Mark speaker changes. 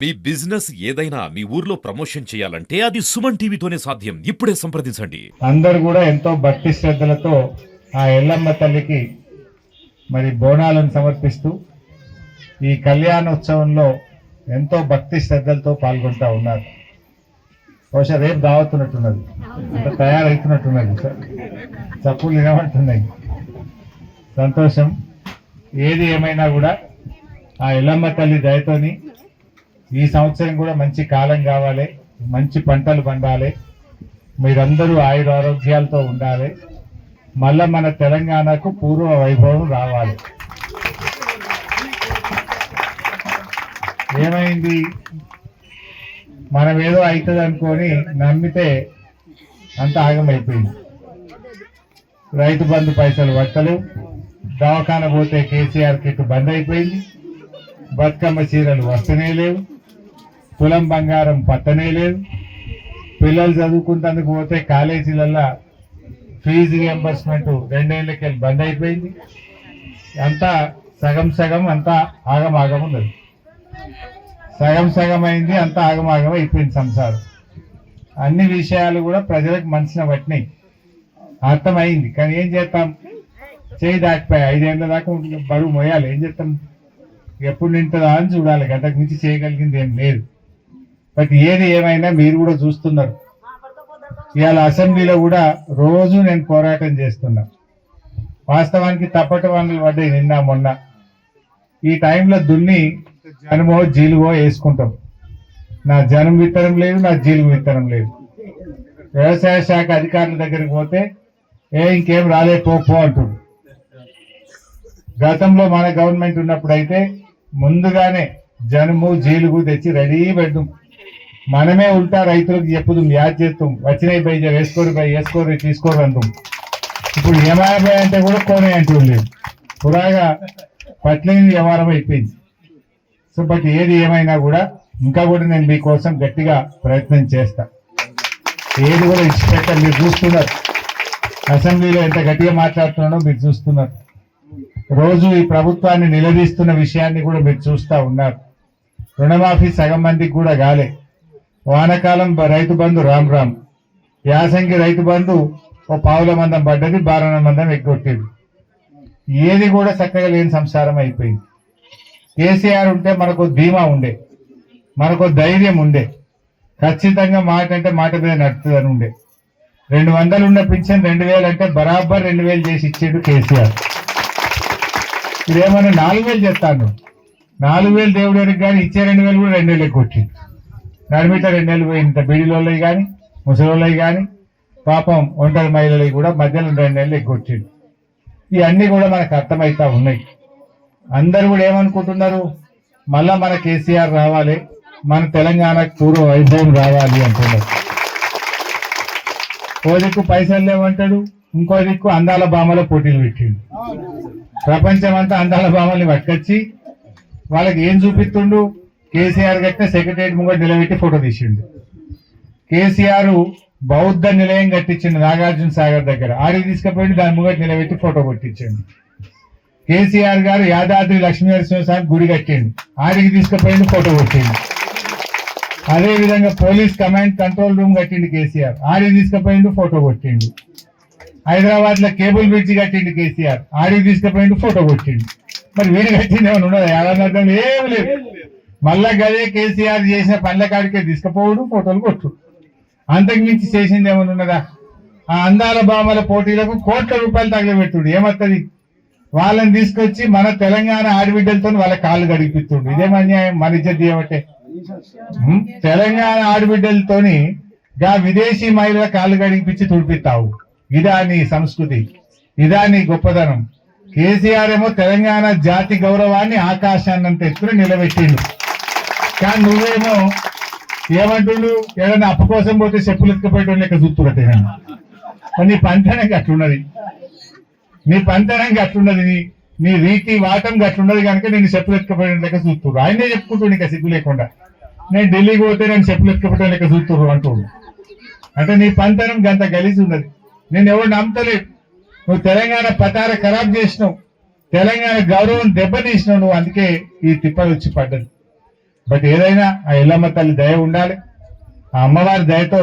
Speaker 1: మీ business ఏదైనా మీ ఊర్లో promotion చేయాలంటే అది సుమన్ టీవీతోనే సాధ్యం. ఇప్పుడే సంప్రదించండి.
Speaker 2: అందరూ కూడా ఎంతో భక్తి శ్రద్ధలతో ఆ ఎల్లమ్మ తల్లికి మరి బోనాలను సమర్పిస్తూ ఈ కళ్యాణోత్సవంలో ఎంతో భక్తి శ్రద్ధలతో పాల్గొంటా ఉన్నారు. బహుశా రేపు దావతున్నట్టున్నది, అంత తయారవుతున్నట్టున్నది. చప్పులు వినబడుతున్నాయి. సంతోషం. ఏది ఏమైనా కూడా ఆ ఎల్లమ్మ తల్లి దయతోని ఈ సంవత్సరం కూడా మంచి కాలం కావాలి, మంచి పంటలు పండాలి, మీరందరూ ఆయుర ఆరోగ్యాలతో ఉండాలి, మళ్ళా మన తెలంగాణకు పూర్వ వైభవం రావాలి. ఏమైంది, మనం ఏదో అవుతుంది అనుకొని నమ్మితే అంత ఆగమైపోయింది. రైతు బంధు పైసలు పట్టలు, దవాఖాన పోతే కేసీఆర్ కిట్ బంద్ అయిపోయింది, బతుకమ్మ చీరలు వస్తనే లేవు, తులం బంగారం పట్టనే లేదు, పిల్లలు చదువుకుంటందుకు పోతే కాలేజీలల్లో ఫీజు రియంబర్స్మెంట్ 2 ఏళ్ళకి బంద్ అయిపోయింది. అంతా సగం సగం, అంతా ఆగమాగం ఉన్నది. సగం సగం అయింది, అంతా ఆగమాగం అయిపోయింది సంసారం. అన్ని విషయాలు కూడా ప్రజలకు మనసున పట్టినాయి, అర్థమైంది. కానీ ఏం చేస్తాం, చేయి దాటిపోయి 5 ఏళ్ళ దాకా బరువు మోయాలి. ఏం చేస్తాం, ఎప్పుడు నింటుందా అని చూడాలి. గంటకు మించి చేయగలిగింది ఏం లేదు. బట్ ఏది ఏమైనా మీరు కూడా చూస్తున్నారు. ఇవాళ అసెంబ్లీలో కూడా రోజు నేను పోరాటం చేస్తున్నా. వాస్తవానికి తప్పట వనరులు పడ్డాయి నిన్న మొన్న. ఈ టైంలో దున్ని జనమో జీలుగో వేసుకుంటాం. నా జనం విత్తనం లేదు, నా జీలుగు విత్తనం లేదు. వ్యవసాయ శాఖ అధికారుల దగ్గరికి పోతే ఇంకేం రాలే పో అంటుంది. గతంలో మన గవర్నమెంట్ ఉన్నప్పుడు అయితే ముందుగానే జనుము జీలుగు తెచ్చి రెడీ పెడతాం. మనమే ఉల్టా రైతులకు చెప్పుదాం, యాద్ చేస్తాం, వచ్చినాయి బై వేసుకోరు తీసుకోరు అంటాం. ఇప్పుడు ఏమాయబై అంటే కూడా కోనే అంటూ లేదు. పురాగా పట్లేని వ్యవహారం అయిపోయింది. సో బట్ ఏది ఏమైనా కూడా ఇంకా కూడా నేను మీకోసం గట్టిగా ప్రయత్నం చేస్తా. ఏది కూడా ఇన్స్పెక్టర్ మీరు చూస్తున్నారు, అసెంబ్లీలో ఎంత గట్టిగా మాట్లాడుతున్నాడో మీరు చూస్తున్నారు. రోజు ఈ ప్రభుత్వాన్ని నిలదీస్తున్న విషయాన్ని కూడా మీరు చూస్తూ ఉన్నారు. రుణమాఫీ సగం మందికి కూడా కాలే. వానకాలం రైతు బంధు రామ్ రామ్, యాసంగి రైతు బంధు ఓ పావుల మందం పడ్డది, బారణ మందం ఎగ్గొట్టేది. ఏది కూడా చక్కగా లేని సంసారం అయిపోయింది. కేసీఆర్ ఉంటే మనకు ధీమా ఉండే, మనకు ధైర్యం ఉండే, ఖచ్చితంగా మాట అంటే మాట మీద నడుతుందని ఉండే. 200 ఉన్న పింఛన్ 2000 అంటే బరాబర్ 2000 చేసి ఇచ్చేడు కేసీఆర్. ఇదేమన్నా 4000 చేస్తాను, 4000 దేవుడికి కానీ ఇచ్చే 2000 కూడా 2000 కొట్టింది. నడిమిట 2000 పోయింది. బీడీలోళ్ళవి కానీ ముసలోళ్ళవి కానీ పాపం ఒంటరి మహిళలవి కూడా మధ్యలో 2000 ఎగ్గొచ్చిండు. ఇవన్నీ కూడా మనకు అర్థమవుతా ఉన్నాయి. అందరూ కూడా ఏమనుకుంటున్నారు, మళ్ళా మన కేసీఆర్ రావాలి, మన తెలంగాణకు పూర్వ వైభవం రావాలి అంటున్నారు. ఓ దిక్కు పైసలు లేవంటాడు, ఇంకో దిక్కు అందాల బామల పోటీలు పెట్టిండు. ప్రపంచం అంతా అందాల బామల్ని పట్టుకొచ్చి వాళ్ళకి ఏం చూపిస్తుండు, కేసీఆర్ కట్టిన సెక్రటరియట్ ముంగట నిలబెట్టి ఫోటో తీసిండు. కేసీఆర్ బౌద్ధ నిలయం కట్టించిండు నాగార్జున సాగర్ దగ్గర, ఆడికి తీసుకుపోయింది, దాని ముంగట నిలబెట్టి ఫోటో కొట్టించండి. కేసీఆర్ గారు యాదాద్రి లక్ష్మీనరసింహస్వామి గుడి కట్టిండు, ఆడికి తీసుకుపోయింది, ఫోటో కొట్టిండు. అదే విధంగా పోలీస్ కమాండ్ కంట్రోల్ రూమ్ కట్టిండు కేసీఆర్, ఆడికి తీసుకుపోయిండు, ఫోటో కొట్టిండు. హైదరాబాద్ లో కేబుల్ బ్రిడ్జ్ కట్టిండు కేసీఆర్, ఆడికి తీసుకుపోయిండు, ఫోటో కొట్టిండు. మరి వీడు కట్టింది ఏమైనా ఉన్నదా? ఏడాది ఏమి లేదు. మళ్ళా గదే కేసీఆర్ చేసిన పనుల కాడికే తీసుకుపోవడు, ఫోటోలు కొట్టు, అంతకు మించి చేసింది ఏమైనా ఉన్నదా? ఆ అందాల బామల పోటీలకు కోట్ల రూపాయలు తగలబెట్టుడు. ఏమత్తది? వాళ్ళని తీసుకొచ్చి మన తెలంగాణ ఆడబిడ్డలతో వాళ్ళ కాళ్ళు గడిపిస్తుండు. ఇదేం అన్యాయం, మన ఇజ్జత్ చేయబట్టే. తెలంగాణ ఆడబిడ్డలతోని గా విదేశీ మహిళల కాళ్ళు గడిపించి తుడిపిస్తావు. ఇదా నీ సంస్కృతి, ఇదా నీ గొప్పదనం. కేసీఆర్ ఏమో తెలంగాణ జాతి గౌరవాన్ని ఆకాశాన్నంత ఎత్తున నిలబెట్టిండు. కానీ నువ్వేమో ఏమంటుండు, ఏదైనా అప్పు కోసం పోతే చెప్పులు ఎత్తుకుపోయేటోళ్ళు లెక్క చూస్తున్నట్టే. నీ పంతనం అట్లున్నది, నీ పంతనం అట్లున్నది, నీ రీతి వాటం అట్లున్నది కనుక నేను చెప్పులు ఎత్తుకుపోయే లెక్క చూస్తున్నారు. ఆయనే చెప్పుకుంటుండు ఇంకా సిగ్గు లేకుండా, నేను ఢిల్లీకి పోతే నేను చెప్పులు ఎత్తుకుపోయే లెక్క చూస్తున్నారు అంటుండు. అంటే నీ పంతనం గంత గలీజు ఉన్నది. నేను ఎవరు నమ్మతలేదు. నువ్వు తెలంగాణ పతార ఖరాబ్ చేసినావు, తెలంగాణ గౌరవం దెబ్బతీసినావు నువ్వు. అందుకే ఈ తిప్పలు వచ్చి పడ్డది. బట్ ఏదైనా ఆ ఎల్లమ్మ తల్లి దయ ఉండాలి. ఆ అమ్మవారి దయతో